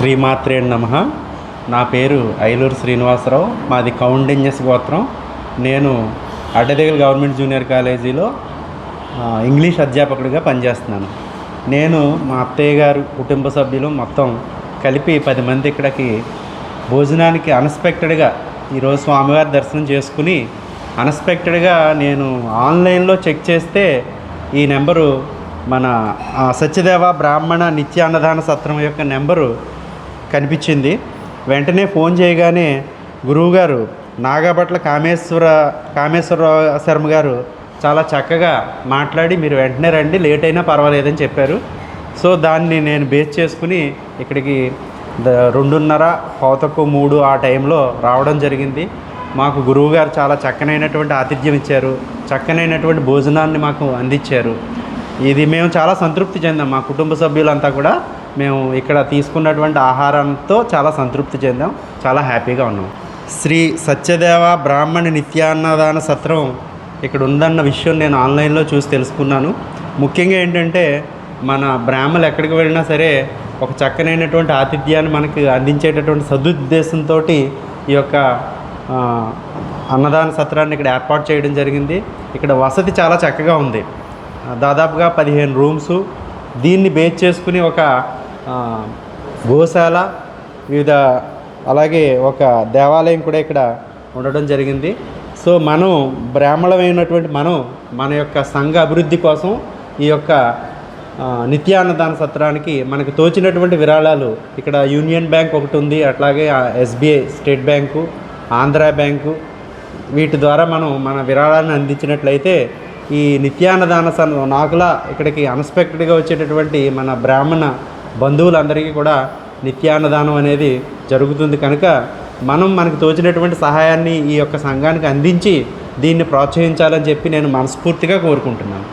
శ్రీమాత్రే నమః. నా పేరు ఐలూరు శ్రీనివాసరావు. మాది కౌండిన్యస్ గోత్రం. నేను అడ్డదేగల గవర్నమెంట్ జూనియర్ కాలేజీలో ఇంగ్లీష్ అధ్యాపకుడిగా పనిచేస్తున్నాను. నేను మా అత్తయ్య గారు కుటుంబ సభ్యులు మొత్తం కలిపి 10 మంది ఇక్కడికి భోజనానికి అన్ఎక్స్పెక్టెడ్గా ఈరోజు స్వామివారి దర్శనం చేసుకుని అన్ఎక్స్పెక్టెడ్గా నేను ఆన్లైన్లో చెక్ చేస్తే ఈ నెంబరు మన సత్యదేవ బ్రాహ్మణ నిత్య అన్నదాన సత్రం యొక్క నెంబరు కనిపించింది. వెంటనే ఫోన్ చేయగానే గురువుగారు నాగపట్ల కామేశ్వరరావు శర్మ గారు చాలా చక్కగా మాట్లాడి మీరు వెంటనే రండి, లేట్ అయినా పర్వాలేదని చెప్పారు. సో దాన్ని నేను బేస్ చేసుకుని ఇక్కడికి 2:30 ఆ టైంలో రావడం జరిగింది. మాకు గురువుగారు చాలా చక్కనైనటువంటి ఆతిథ్యం ఇచ్చారు, చక్కనైనటువంటి భోజనాన్ని మాకు అందించారు. ఇది మేము చాలా సంతృప్తి చెందాం. మా కుటుంబ సభ్యులంతా కూడా మేము ఇక్కడ తీసుకున్నటువంటి ఆహారంతో చాలా సంతృప్తి చెందాం, చాలా హ్యాపీగా ఉన్నాం. శ్రీ సత్యదేవ బ్రాహ్మణ నిత్యాన్నదాన సత్రం ఇక్కడ ఉందన్న విషయం నేను ఆన్లైన్లో చూసి తెలుసుకున్నాను. ముఖ్యంగా ఏంటంటే మన బ్రాహ్మణులు ఎక్కడికి వెళ్ళినా సరే ఒక చక్కనైనటువంటి ఆతిథ్యాన్ని మనకి అందించేటటువంటి సదుద్దేశంతో ఈ యొక్క అన్నదాన సత్రాన్ని ఇక్కడ ఏర్పాటు చేయడం జరిగింది. ఇక్కడ వసతి చాలా చక్కగా ఉంది. దాదాపుగా 15 రూమ్సు, దీన్ని బేస్ చేసుకుని ఒక గోశాల, వివిధ అలాగే ఒక దేవాలయం కూడా ఇక్కడ ఉండడం జరిగింది. సో మనం బ్రాహ్మణమైనటువంటి మన యొక్క సంఘ అభివృద్ధి కోసం ఈ యొక్క నిత్యాన్నదాన సత్రానికి మనకు తోచినటువంటి విరాళాలు, ఇక్కడ యూనియన్ బ్యాంక్ ఒకటి ఉంది, అట్లాగే SBI state bank, Andhra bank, వీటి ద్వారా మనం మన విరాళాన్ని అందించినట్లయితే ఈ నిత్యాన్నదాన నాకులా ఇక్కడికి అన్ఎక్స్పెక్టెడ్గా వచ్చేటటువంటి మన బ్రాహ్మణ బంధువులందరికీ కూడా నిత్యాన్నదానం అనేది జరుగుతుంది. కనుక మనకు తోచినటువంటి సహాయాన్ని ఈ యొక్క సంఘానికి అందించి దీన్ని ప్రోత్సహించాలని చెప్పి నేను మనస్ఫూర్తిగా కోరుకుంటున్నాను.